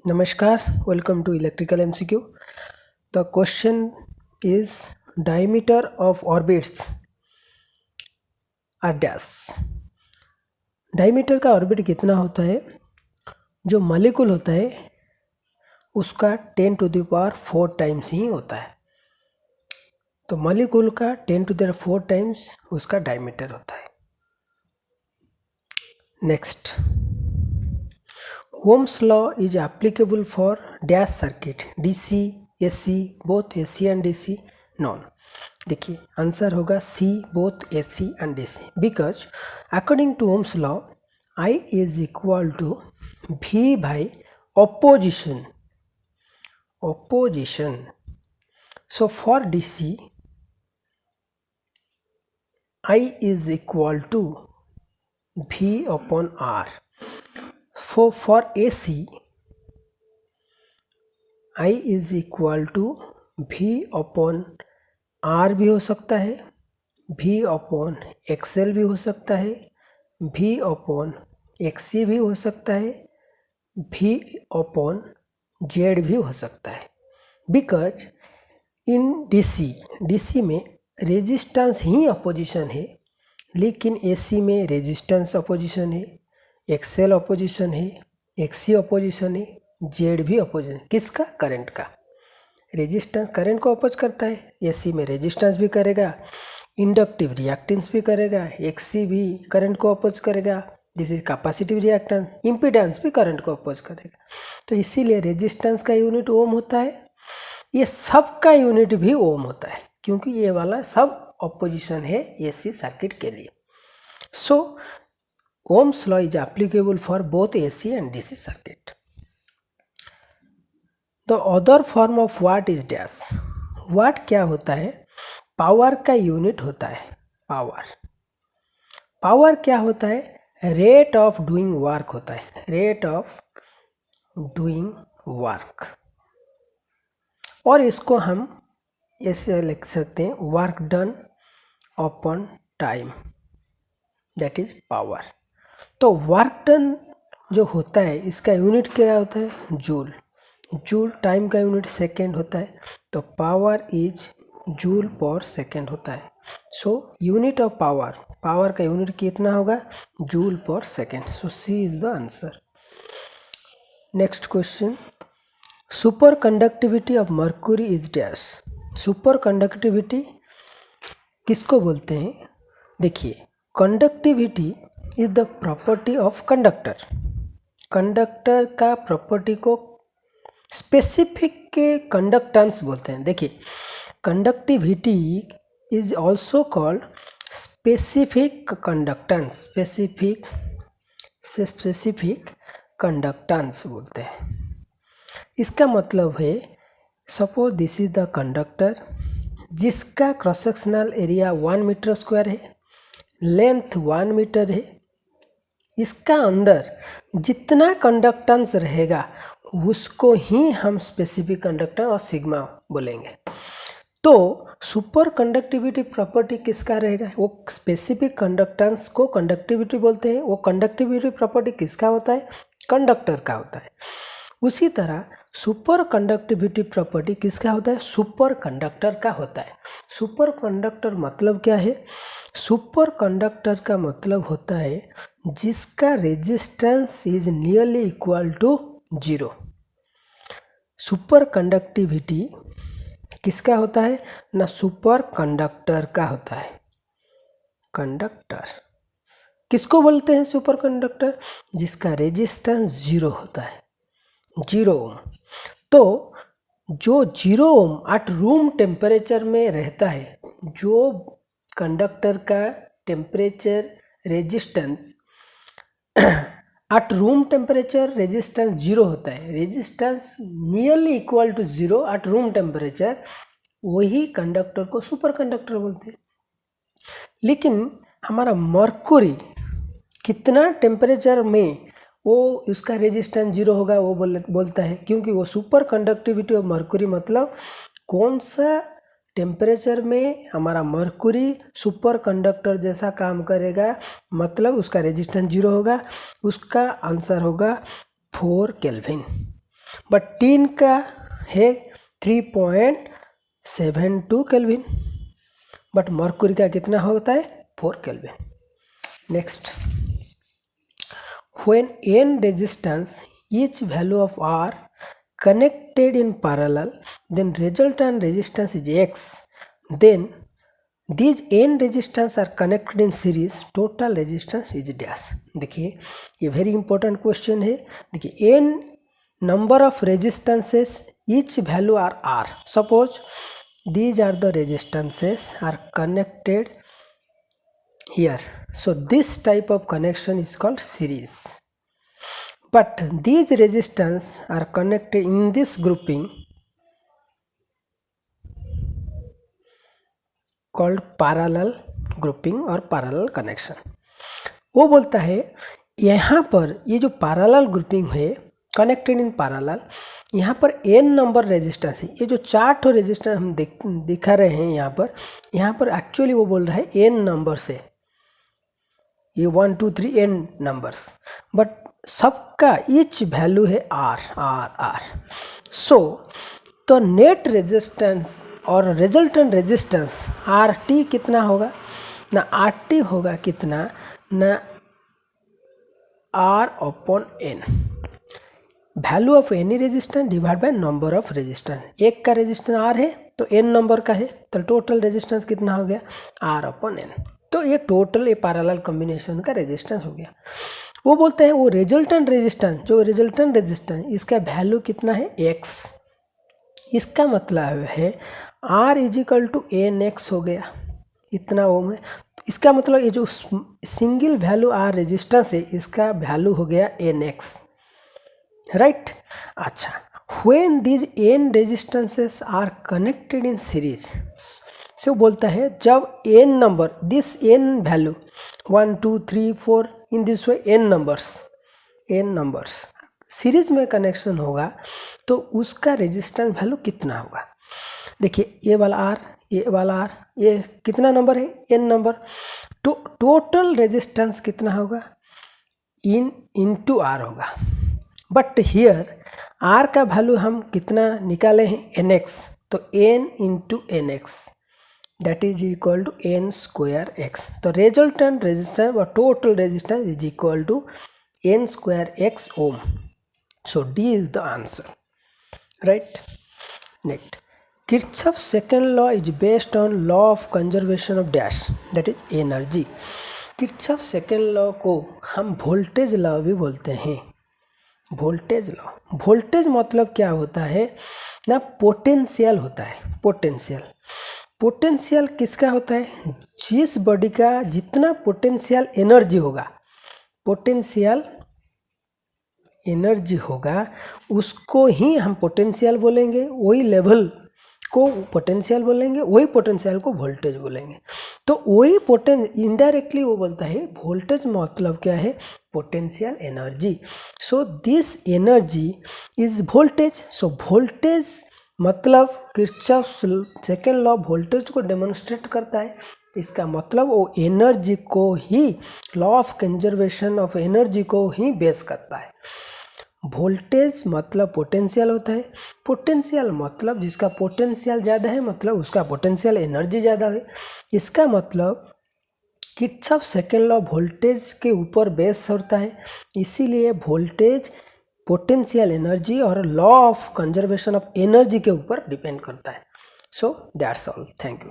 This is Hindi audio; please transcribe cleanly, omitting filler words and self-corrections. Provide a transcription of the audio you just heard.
Namaskar, welcome to Electrical MCQ. The question is diameter of orbits are dash. Diameter का ऑर्बिट कितना होता है? जो मॉलिक्यूल होता है उसका 10⁴ टाइम्स ही होता है। तो मॉलिक्यूल का 10⁴ टाइम्स उसका डायमीटर होता है। Next, Ohm's law is applicable for dash circuit, DC, AC, both AC and DC, none. देखिए आंसर होगा C, both AC and DC, because according to Ohm's law I is equal to V by opposition. So for DC I is equal to V upon R. For AC I is equal to V upon R भी हो सकता है, V upon XL भी हो सकता है, V upon XC भी हो सकता है, V upon Z भी हो सकता है। बिकॉज इन DC में रेजिस्टेंस ही अपोजिशन है, लेकिन AC में रेजिस्टेंस अपोजिशन है, XL अपोजिशन है, XC अपोजिशन है, Z भी अपोजिशन। किसका? करंट का। रेजिस्टेंस करंट को अपोज करता है, AC में रेजिस्टेंस भी करेगा, इंडक्टिव रिएक्टेंस भी करेगा, XC भी करंट को अपोज करेगा, this is capacitive reactance, impedance भी करंट को अपोज करेगा। तो इसीलिए रेजिस्टेंस का यूनिट ओम होता है, ये सब का यूनिट भी ओम होता है, क्योंकि ये वाला सब अपोजिशन है AC सर्किट के लिए। सो Ohm's law is applicable for both AC and DC circuit. The other form of watt is dash. वाट क्या होता है? पावर का यूनिट होता है। पावर क्या होता है? रेट ऑफ डूइंग वर्क होता है। रेट ऑफ डूइंग वर्क, और इसको हम ऐसे लिख सकते हैं, work done upon time, that is power. तो वर्क डन जो होता है इसका यूनिट क्या होता है? जूल। टाइम का यूनिट सेकेंड होता है, तो power is joule per second होता है। सो यूनिट ऑफ पावर का यूनिट कितना होगा? Joule per second. So C is the answer. Next question, super conductivity of mercury is dash. Super conductivity किसको बोलते हैं? देखिए, conductivity is the property of conductor. Conductor का प्रॉपर्टी को स्पेसिफिक के कंडक्टेंस बोलते हैं। देखिए, conductivity is also called specific conductance. Specific conductance बोलते हैं। इसका मतलब है, suppose this is the conductor जिसका cross sectional area 1 metre square है, लेंथ 1 मीटर है, इसका अंदर जितना कंडक्टेंस रहेगा उसको ही हम स्पेसिफिक कंडक्टर और सिग्मा बोलेंगे। तो सुपर कंडक्टिविटी प्रॉपर्टी किसका रहेगा? वो स्पेसिफिक कंडक्टेंस को कंडक्टिविटी बोलते हैं। वो कंडक्टिविटी प्रॉपर्टी किसका होता है? कंडक्टर का होता है। उसी तरह सुपर कंडक्टिविटी प्रॉपर्टी किसका होता है? सुपर कंडक्टर का होता है। सुपर कंडक्टर मतलब क्या है? सुपर कंडक्टर का मतलब होता है जिसका resistance is nearly equal to 0। Super conductivity किसका होता है? ना सुपर कंडक्टर का होता है। कंडक्टर किसको बोलते हैं? सुपर कंडक्टर जिसका रेजिस्टेंस 0 होता है, 0 ओम। तो जो 0 ओम एट रूम टेम्परेचर में रहता है, जो कंडक्टर का temperature resistance at room temperature resistance 0 होता है, resistance nearly equal to 0 at room temperature, वही कंडक्टर को सुपर कंडक्टर बोलते हैं। लेकिन हमारा मर्क्यूरी कितना टेम्परेचर में वो उसका रेजिस्टेंस 0 होगा वो बोलता है, क्योंकि वो सुपर कंडक्टिविटी ऑफ मर्क्यूरी मतलब कौन सा टेम्परेचर में हमारा मर्क्यूरी सुपर कंडक्टर जैसा काम करेगा, मतलब उसका रेजिस्टेंस 0 होगा। उसका आंसर होगा 4 केल्विन। बट टीन का है 3.72 केल्विन, बट मर्कुरी का कितना होता है 4 kelvin. Next, when n resistance each value of R connected in parallel, then resultant resistance is X, then these n resistance are connected in series, total resistance is dash। देखिए ये वेरी इंपॉर्टेंट क्वेश्चन है। देखिए n number of resistances each value are R, suppose these are the resistances are connected here, so this type of connection is called series, but these resistance are connected in this grouping called parallel grouping और parallel connection। वो बोलता है यहाँ पर ये जो parallel grouping है connected in parallel, यहाँ पर n नंबर रेजिस्टेंस है। ये जो 4 ठो रेजिस्टेंस हम दिखा रहे हैं यहाँ पर एक्चुअली वो बोल रहा है n नंबर से, ये 1 2 3 n नंबर्स, बट सबका ईच वैल्यू है R R R। सो तो नेट रेजिस्टेंस और रिजल्टेंट रेजिस्टेंस RT कितना होगा ना, RT होगा कितना ना R/N, value of any resistance divide by number of resistance. एक का रेजिस्टेंस R है तो n नंबर का है, तो टोटल रेजिस्टेंस कितना हो गया R/N। तो ये टोटल ये पैरेलल कॉम्बिनेशन का रेजिस्टेंस हो गया। वो बोलते हैं वो रिजल्टेंट रेजिस्टेंस, जो रिजल्टेंट रेजिस्टेंस इसका वैल्यू कितना है X, इसका मतलब है R = NX हो गया इतना ओम है। तो इसका मतलब ये जो सिंगल वैल्यू R रेजिस्टेंस है इसका वैल्यू हो गया NX, राइट। अच्छा, when these n resistances are connected in series, से बोलता है जब n number this n value 1 2 3 4 in this way n numbers series में कनेक्शन होगा तो उसका रेजिस्टेंस वैल्यू कितना होगा। देखिए ये वाला R, ये कितना नंबर है n नंबर, तो टोटल रेजिस्टेंस कितना होगा इनटू R होगा। बट हियर R का वैल्यू हम कितना निकाले हैं NX, तो n into NX that is equal to n²x। तो रिजल्टेंट रेजिस्टेंस और total resistance is equal to n²x ohm. So D is the answer, right. Next, Kirchhoff second law is based on law of conservation of dash that is energy. Kirchhoff second law को हम वोल्टेज लॉ भी बोलते हैं। वोल्टेज लॉ, वोल्टेज मतलब क्या होता है ना, पोटेंशियल होता है। पोटेंशियल किसका होता है, जिस बॉडी का जितना पोटेंशियल एनर्जी होगा उसको ही हम पोटेंशियल बोलेंगे, वही लेवल को पोटेंशियल बोलेंगे, वही पोटेंशियल को वोल्टेज बोलेंगे। तो वही इनडायरेक्टली वो बोलता है वोल्टेज मतलब क्या है, potential energy. So this energy is voltage. So voltage मतलब किरचॉफ सेकेंड लॉ वोल्टेज को डेमोन्स्ट्रेट करता है। इसका मतलब वो एनर्जी को ही, law of conservation of energy को ही बेस करता है। वोल्टेज मतलब पोटेंशियल होता है, पोटेंशियल मतलब जिसका पोटेंशियल ज़्यादा है मतलब उसका पोटेंशियल एनर्जी ज़्यादा है। इसका मतलब किरचॉफ सेकेंड लॉ वोल्टेज के ऊपर बेस होता है, इसीलिए वोल्टेज पोटेंशियल एनर्जी और law of conservation of energy के ऊपर डिपेंड करता है। So that's all, thank you.